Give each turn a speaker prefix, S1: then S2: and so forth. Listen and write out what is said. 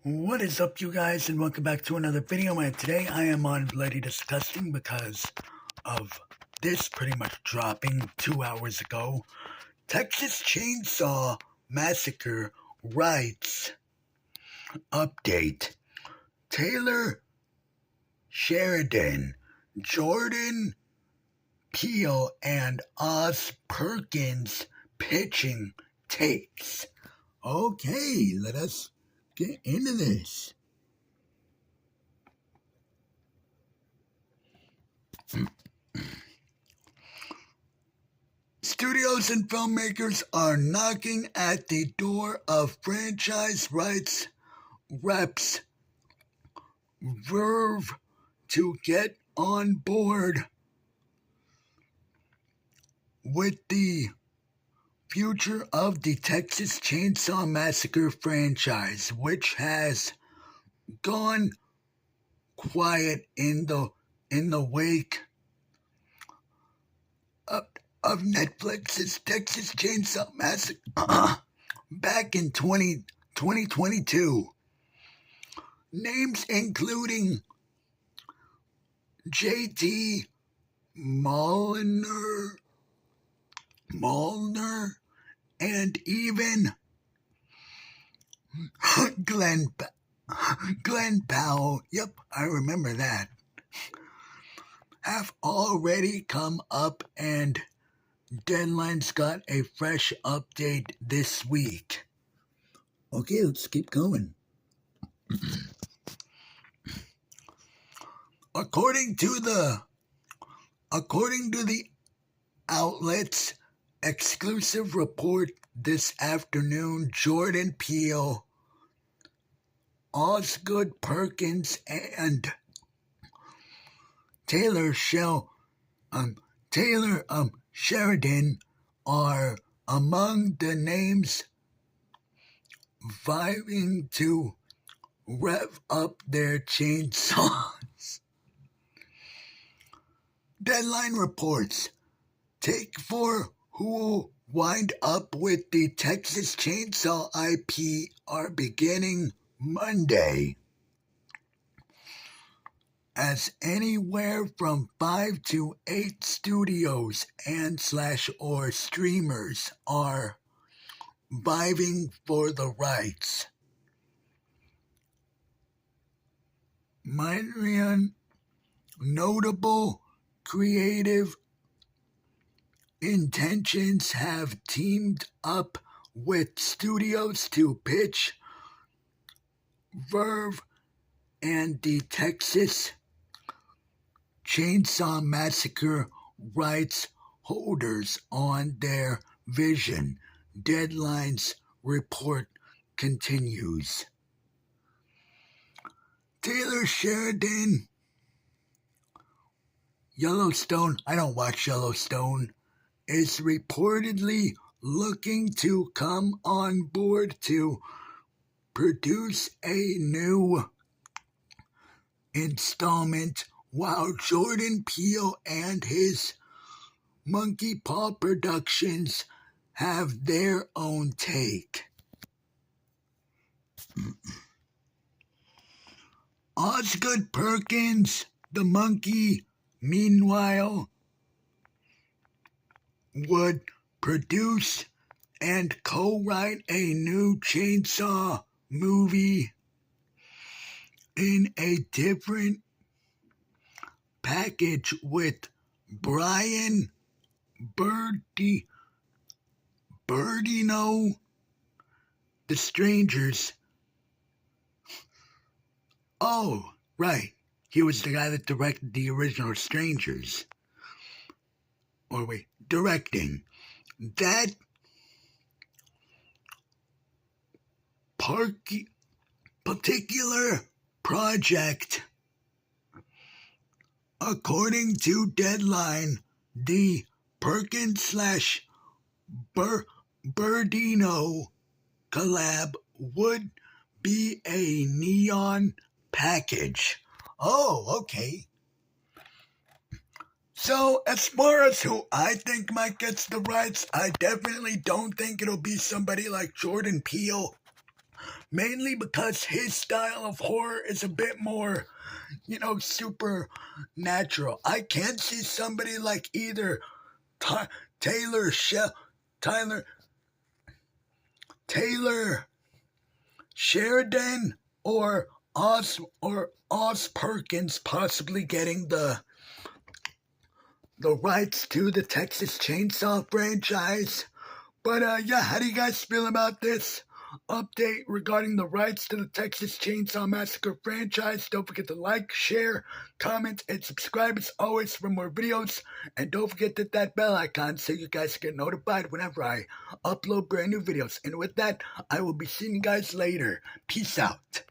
S1: What is up, you guys, and welcome back to another video. And today I am on Bloody Disgusting because of this pretty much dropping 2 hours ago. Texas Chainsaw Massacre Rights Update. Taylor Sheridan, Jordan Peele, and Oz Perkins pitching takes. Okay, let us get into this. Studios and filmmakers are knocking at the door of franchise rights reps Verve to get on board with the future of the Texas Chainsaw Massacre franchise, which has gone quiet in the wake of Netflix's Texas Chainsaw Massacre back in 2022. Names including J.T. Molnar, and even Glenn Powell, yep, I remember that, have already come up, and Deadline's got a fresh update this week. Okay, let's keep going. According to the outlet's exclusive report this afternoon, Jordan Peele, Osgood Perkins, and Taylor Sheridan are among the names vying to rev up their chainsaws. Deadline reports Take 4, who will wind up with the Texas Chainsaw IP, are beginning Monday, as anywhere from 5 to 8 studios and /or streamers are vying for the rights. Myriad notable creative intentions have teamed up with studios to pitch Verve and the Texas Chainsaw Massacre rights holders on their vision. Deadline's report continues. Taylor Sheridan, Yellowstone, I don't watch Yellowstone, is reportedly looking to come on board to produce a new installment, while Jordan Peele and his Monkey Paw Productions have their own take. Osgood Perkins, the monkey, meanwhile, would produce and co-write a new Chainsaw movie in a different package with Brian Berdino, The Strangers. Oh, right. He was the guy that directed the original Strangers. Or wait, directing. That particular project, according to Deadline, the Perkins / Berdino collab would be a neon package. Oh, okay. So, as far as who I think might get the rights, I definitely don't think it'll be somebody like Jordan Peele mainly because his style of horror is a bit more, supernatural. I can't see somebody like either Taylor Tyler Taylor Sheridan or Oz Perkins possibly getting the rights to the Texas Chainsaw franchise. But yeah, how do you guys feel about this update regarding the rights to the Texas Chainsaw Massacre franchise? Don't forget to like, share, comment, and subscribe as always for more videos. And don't forget to hit that bell icon so you guys get notified whenever I upload brand new videos. And with that, I will be seeing you guys later. Peace out.